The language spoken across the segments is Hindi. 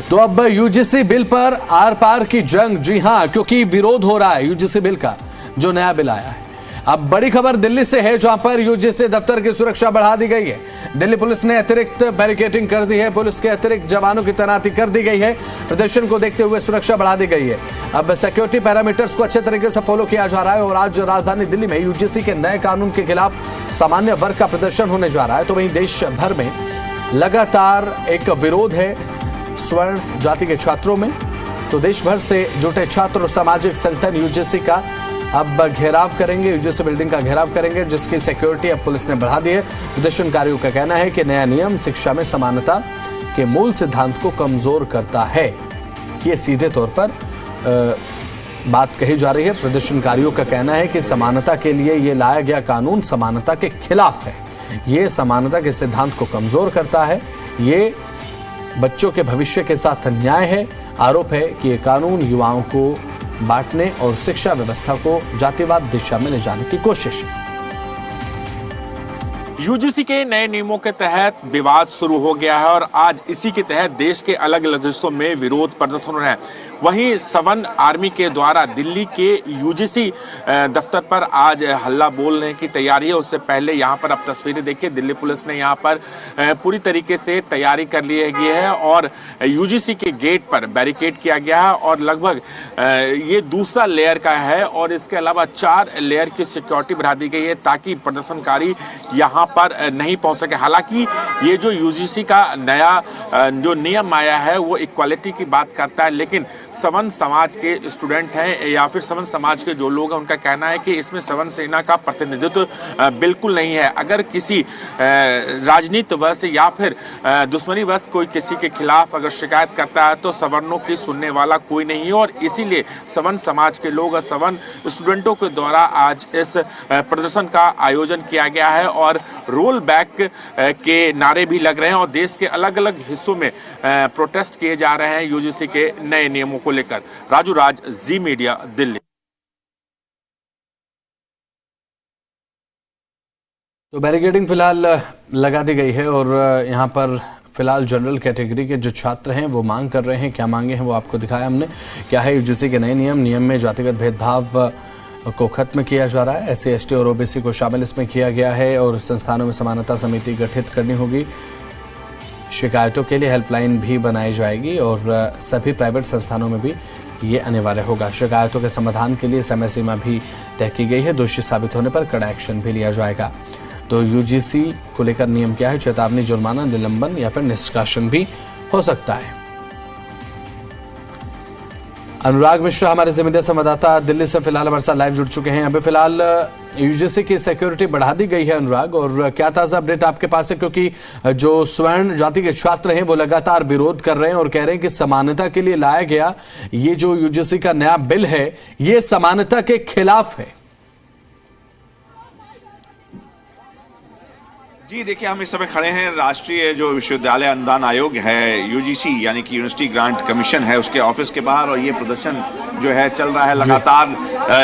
तो अब यूजीसी बिल पर आर पार की जंग, जी हां, क्योंकि विरोध हो रहा है यूजीसी बिल का, जो नया बिल आया है। अब बड़ी खबर दिल्ली से है, जहां पर यूजीसी दफ्तर की सुरक्षा बढ़ा दी गई है। दिल्ली पुलिस ने अतिरिक्त बैरिकेडिंग कर दी है, पुलिस के अतिरिक्त जवानों की तैनाती कर दी गई है। प्रदर्शन को देखते हुए सुरक्षा बढ़ा दी गई है। अब सिक्योरिटी पैरामीटर्स को अच्छे तरीके से फॉलो किया जा रहा है। और आज राजधानी दिल्ली में यूजीसी के नए कानून के खिलाफ सामान्य वर्ग का प्रदर्शन होने जा रहा है। तो वहीं देश भर में लगातार एक विरोध है स्वर्ण जाति के छात्रों में। तो देश भर से जुटे छात्र और सामाजिक संगठन यूजीसी का अब घेराव करेंगे, यूजीसी बिल्डिंग का घेराव करेंगे, जिसकी सिक्योरिटी अब पुलिस ने बढ़ा दी है। प्रदर्शनकारियों का कहना है कि नया नियम शिक्षा में समानता के मूल सिद्धांत को कमजोर करता है। ये सीधे तौर पर बात कही जा रही है। प्रदर्शनकारियों का कहना है कि समानता के लिए ये लाया गया कानून समानता के खिलाफ है। ये समानता के सिद्धांत को कमजोर करता है। ये बच्चों के भविष्य के साथ अन्याय है। आरोप है कि ये कानून युवाओं को बांटने और शिक्षा व्यवस्था को जातिवाद दिशा में ले जाने की कोशिश। यूजीसी के नए नियमों के तहत विवाद शुरू हो गया है और आज इसी के तहत देश के अलग अलग हिस्सों में विरोध प्रदर्शन हो रहे हैं। वहीं सवन आर्मी के द्वारा दिल्ली के यूजीसी दफ्तर पर आज हल्ला बोलने की तैयारी है। उससे पहले यहां पर आप तस्वीरें देखिए, दिल्ली पुलिस ने यहां पर पूरी तरीके से तैयारी कर ली है और यूजीसी के गेट पर बैरिकेड किया गया है और लगभग ये दूसरा लेयर का है और इसके अलावा 4 लेयर की सिक्योरिटी बढ़ा दी गई है ताकि प्रदर्शनकारी यहां पर नहीं पहुंच सके। हालांकि ये जो यूजीसी का नया जो नियम आया है वो इक्वालिटी की बात करता है, लेकिन सवन समाज के स्टूडेंट हैं या फिर सवन समाज के जो लोग हैं उनका कहना है कि इसमें सवन सेना का प्रतिनिधित्व बिल्कुल नहीं है। अगर किसी राजनीतिवश या फिर दुश्मनीवश कोई किसी के खिलाफ अगर शिकायत करता है तो सवर्णों की सुनने वाला कोई नहीं है और इसीलिए सवन समाज के लोग और सवन स्टूडेंटों के द्वारा आज इस प्रदर्शन का आयोजन किया गया है और रोल बैक के नारे भी लग रहे हैं और देश के अलग अलग हिस्सों में प्रोटेस्ट किए जा रहे हैं यूजीसी के नए नियमों को लेकर। राजू राज, जी मीडिया, दिल्ली। तो बैरिकेडिंग फिलहाल लगा दी गई है और यहाँ पर फिलहाल जनरल कैटेगरी के जो छात्र हैं वो मांग कर रहे हैं। क्या मांगे हैं वो आपको दिखाया हमने। क्या है यूजीसी के नए नियम में जातिगत भेदभाव को खत्म किया जा रहा है। SC ST और OBC को शामिल इसमें किया गया है और संस्थानों में समानता समिति गठित करनी होगी। शिकायतों के लिए हेल्पलाइन भी बनाई जाएगी और सभी प्राइवेट संस्थानों में भी ये अनिवार्य होगा। शिकायतों के समाधान के लिए समय सीमा भी तय की गई है। दोषी साबित होने पर कड़ा एक्शन भी लिया जाएगा। तो यूजीसी को लेकर नियम क्या है? चेतावनी, जुर्माना, निलंबन या फिर निष्कासन भी हो सकता है। अनुराग मिश्रा हमारे मीडिया संवाददाता दिल्ली से फिलहाल हमारे साथ लाइव जुड़ चुके हैं। अभी फिलहाल यूजीसी की सिक्योरिटी बढ़ा दी गई है। अनुराग, और क्या ताज़ा अपडेट आपके पास है? क्योंकि जो स्वर्ण जाति के छात्र हैं वो लगातार विरोध कर रहे हैं और कह रहे हैं कि समानता के लिए लाया गया ये जो यूजीसी का नया बिल है ये समानता के खिलाफ है। जी देखिए, हम इस समय खड़े हैं राष्ट्रीय जो विश्वविद्यालय अनुदान आयोग है यूजीसी यानी कि यूनिवर्सिटी ग्रांट कमीशन है उसके ऑफिस के बाहर और ये प्रदर्शन जो है चल रहा है लगातार।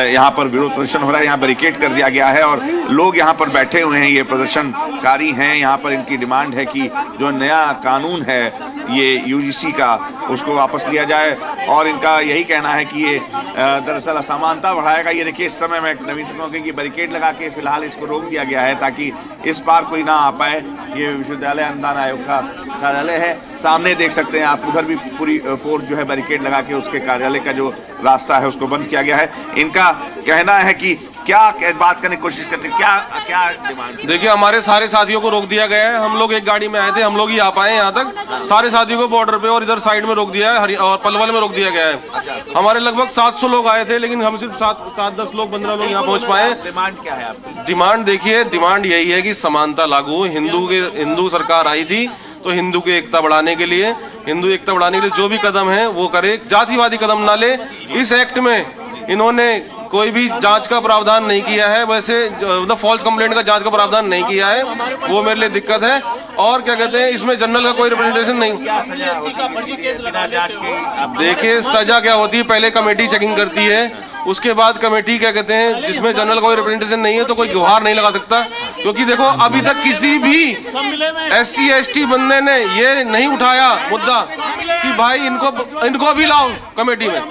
यहाँ पर विरोध प्रदर्शन हो रहा है, यहाँ बैरिकेड कर दिया गया है और लोग यहाँ पर बैठे हुए हैं। ये प्रदर्शनकारी हैं, यहाँ पर इनकी डिमांड है कि जो नया कानून है ये यूजीसी का उसको वापस लिया जाए और इनका यही कहना है कि ये दरअसल असमानता बढ़ाएगा। ये देखिए, इस समय मैं नवीन सिंह की बैरिकेड लगा के फिलहाल इसको रोक दिया गया है ताकि इस पार कोई ना आ पाए। ये विश्वविद्यालय अनुदान आयोग का कार्यालय है, सामने देख सकते हैं आप। उधर भी पूरी फोर्स जो है बैरिकेड लगा के उसके कार्यालय का जो रास्ता है उसको बंद किया गया है। इनका कहना है कि क्या बात करने की कोशिश करते हैं, क्या डिमांड? देखिए, हमारे सारे साथियों को रोक दिया गया है। हम लोग एक गाड़ी में आए थे, हम लोग ही आ पाए यहाँ तक। सारे साथियों को बॉर्डर पे और इधर साइड में रोक दिया है और पलवल में रोक दिया गया है। हमारे लगभग 700 लोग आए थे लेकिन हम सिर्फ 7-10 लोग 15 लोग यहाँ पहुँच पाए। डिमांड क्या है आपकी? डिमांड देखिए, डिमांड यही है कि समानता लागू। हिंदू सरकार आई थी तो हिंदू की एकता बढ़ाने के लिए, हिंदू एकता बढ़ाने के लिए जो भी कदम है वो करे, जातिवादी कदम ना ले। इस एक्ट में इन्होंने कोई भी जांच का प्रावधान नहीं किया है, वैसे मतलब फॉल्स कंप्लेंट का जांच का प्रावधान नहीं किया है, वो मेरे लिए दिक्कत है। और क्या कहते हैं, इसमें जनरल का कोई रिप्रेजेंटेशन नहीं। बिना जांच के देखिए, सजा क्या होती है, पहले कमेटी चेकिंग करती है, उसके बाद कमेटी क्या कहते हैं जिसमें जनरल कोई रिप्रेजेंटेशन नहीं है तो कोई गुहार नहीं लगा सकता, क्योंकि देखो अभी तक किसी भी SC ST बंदे ने ये नहीं उठाया मुद्दा कि भाई इनको भी लाओ कमेटी में।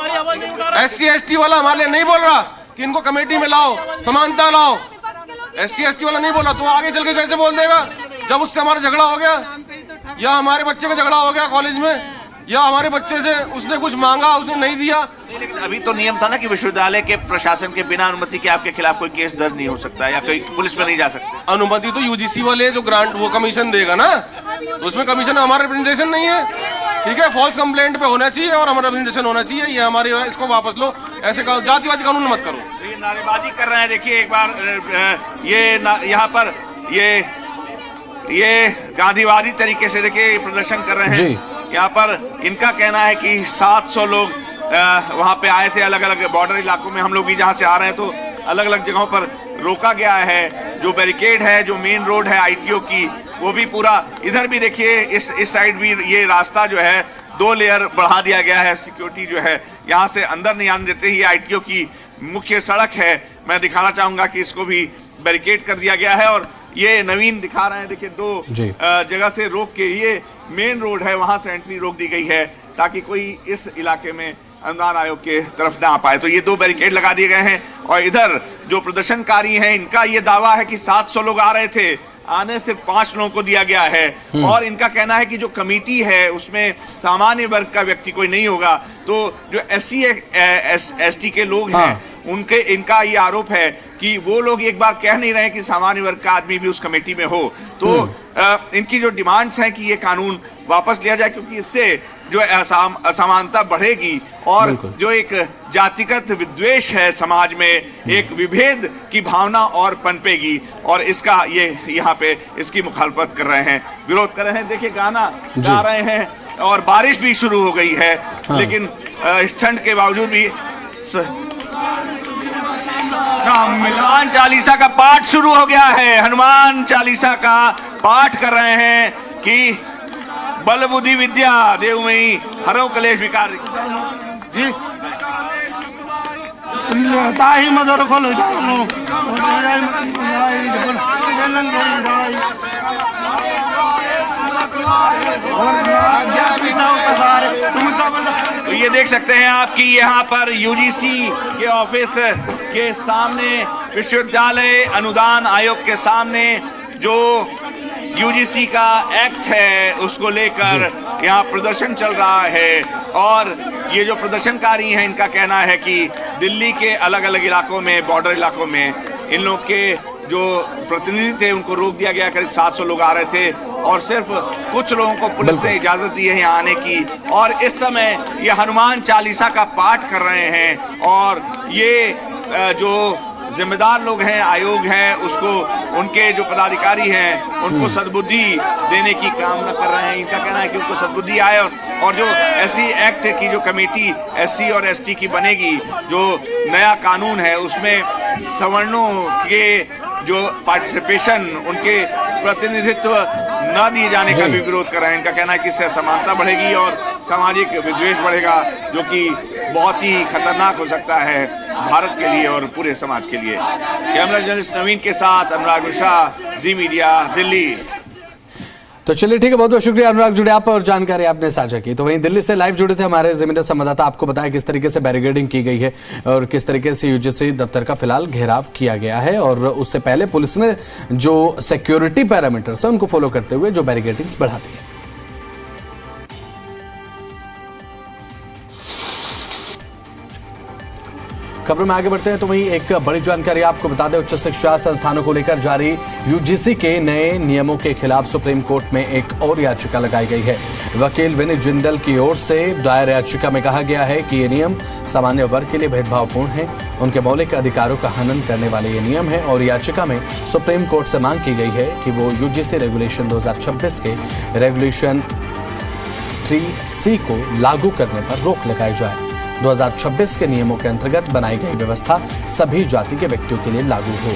SC ST वाला हमारे लिए नहीं बोल रहा कि इनको कमेटी में लाओ, समानता लाओ। ST ST वाला नहीं बोला तो आगे चल के कैसे बोल देगा जब उससे हमारा झगड़ा हो गया, या हमारे बच्चे का झगड़ा हो गया कॉलेज में, या हमारे बच्चे से उसने कुछ मांगा उसने नहीं दिया। लेकिन अभी तो नियम था ना कि विश्वविद्यालय के प्रशासन के बिना अनुमति के आपके खिलाफ कोई केस दर्ज नहीं हो सकता या कोई पुलिस में नहीं जा सकते। अनुमति तो UGC वाले जो ग्रांट वो कमीशन देगा ना, तो उसमें कमीशन हमारा रिप्रेजेंटेशन नहीं है, ठीक है। फॉल्स कंप्लेंट पे होना चाहिए और हमारा रिप्रेजेंटेशन होना चाहिए, ये हमारे इसको वापस लो, ऐसे जातिवादी कानून मत करो। ये नारेबाजी कर रहे हैं, देखिए एक बार ये यहाँ पर ये गांधीवादी तरीके से देखिए प्रदर्शन कर रहे हैं। यहाँ पर इनका कहना है कि 700 लोग वहाँ पे आए थे, अलग अलग बॉर्डर इलाकों में। हम लोग भी जहाँ से आ रहे हैं तो अलग अलग जगहों पर रोका गया है। जो बैरिकेड है, जो मेन रोड है ITO की, वो भी पूरा, इधर भी देखिए इस साइड भी ये रास्ता जो है 2 लेयर बढ़ा दिया गया है। सिक्योरिटी जो है यहाँ से अंदर नहीं आने देते। ये ITO की मुख्य सड़क है, मैं दिखाना चाहूँगा कि इसको भी बैरिकेड कर दिया गया है। और ये नवीन दिखा रहे हैं, देखिए 2 जगह से रोक के, ये मेन रोड है, वहां से एंट्री रोक दी गई है ताकि कोई इस इलाके में अनुदान आयोग के तरफ ना आ पाए। तो ये 2 बैरिकेड लगा दिए गए हैं। और इधर जो प्रदर्शनकारी हैं, इनका ये दावा है कि 700 लोग आ रहे थे, आने सिर्फ 5 लोगों को दिया गया है। और इनका कहना है कि जो कमेटी है उसमें सामान्य वर्ग का व्यक्ति कोई नहीं होगा। तो जो SC ST के लोग हैं उनके, इनका ये आरोप है कि वो लोग एक बार कह नहीं रहे कि सामान्य वर्ग का आदमी भी उस कमेटी में हो। तो इनकी जो डिमांड्स हैं कि ये कानून वापस लिया जाए, क्योंकि इससे जो असमानता बढ़ेगी और जो एक जातिगत विद्वेष है समाज में, एक विभेद की भावना और पनपेगी। और इसका ये यहाँ पे इसकी मुखालफत कर रहे हैं, विरोध कर रहे हैं। देखिए गाना गा रहे हैं और बारिश भी शुरू हो गई है। लेकिन इस ठंड के बावजूद भी हनुमान चालीसा का पाठ शुरू हो गया है। हनुमान चालीसा का पाठ कर रहे हैं कि बल बुद्धि विद्या देवमयी हरो कलेश विकार जी ताही मदर खोलो तो ये देख सकते हैं आप कि यहाँ पर UGC के ऑफिस के सामने, विश्वविद्यालय अनुदान आयोग के सामने जो UGC का एक्ट है उसको लेकर यहाँ प्रदर्शन चल रहा है। और ये जो प्रदर्शनकारी हैं, इनका कहना है कि दिल्ली के अलग अलग इलाकों में, बॉर्डर इलाकों में इन लोग के जो प्रतिनिधि थे उनको रोक दिया गया। करीब 700 लोग आ रहे थे और सिर्फ कुछ लोगों को पुलिस ने इजाजत दी है यहाँ आने की। और इस समय ये हनुमान चालीसा का पाठ कर रहे हैं और ये जो जिम्मेदार लोग हैं, आयोग है, उसको उनके जो पदाधिकारी हैं उनको सद्बुद्धि देने की कामना कर रहे हैं। इनका कहना है कि उनको सद्बुद्धि आए और जो SC एक्ट की जो कमेटी SC और ST की बनेगी, जो नया कानून है उसमें सवर्णों के जो पार्टिसिपेशन, उनके प्रतिनिधित्व न दिए जाने का भी विरोध कर रहे हैं। इनका कहना है कि इससे असमानता बढ़ेगी और सामाजिक विद्वेष बढ़ेगा, जो कि बहुत ही खतरनाक हो सकता है भारत के लिए और पूरे समाज के लिए। कैमरा जर्नलिस्ट नवीन के साथ अनुराग मिश्रा, जी मीडिया, दिल्ली। तो चलिए ठीक है, बहुत बहुत शुक्रिया अनुराग, जुड़े आप और जानकारी आपने साझा की। तो वहीं दिल्ली से लाइव जुड़े थे हमारे ज़मींदार संवाददाता, आपको बताया किस तरीके से बैरिकेडिंग की गई है और किस तरीके से UGC दफ्तर का फिलहाल घेराव किया गया है। और उससे पहले पुलिस ने जो सिक्योरिटी पैरामीटर्स है उनको फॉलो करते हुए जो बैरिकेडिंग्स बढ़ा दी है। खबरों में आगे बढ़ते हैं तो वहीं एक बड़ी जानकारी आपको बता दें, उच्च शिक्षा संस्थानों को लेकर जारी UGC के नए नियमों के खिलाफ सुप्रीम कोर्ट में एक और याचिका लगाई गई है। वकील विनीत जिंदल की ओर से दायर याचिका में कहा गया है कि ये नियम सामान्य वर्ग के लिए भेदभावपूर्ण है, उनके मौलिक अधिकारों का हनन करने वाले ये नियम है। और याचिका में सुप्रीम कोर्ट से मांग की गई है कि वो UGC रेगुलेशन 2026 के रेगुलेशन 3C को लागू करने पर रोक लगाई जाए। 2026 के नियमों के अंतर्गत बनाई गई व्यवस्था सभी जाति के व्यक्तियों के लिए लागू हो।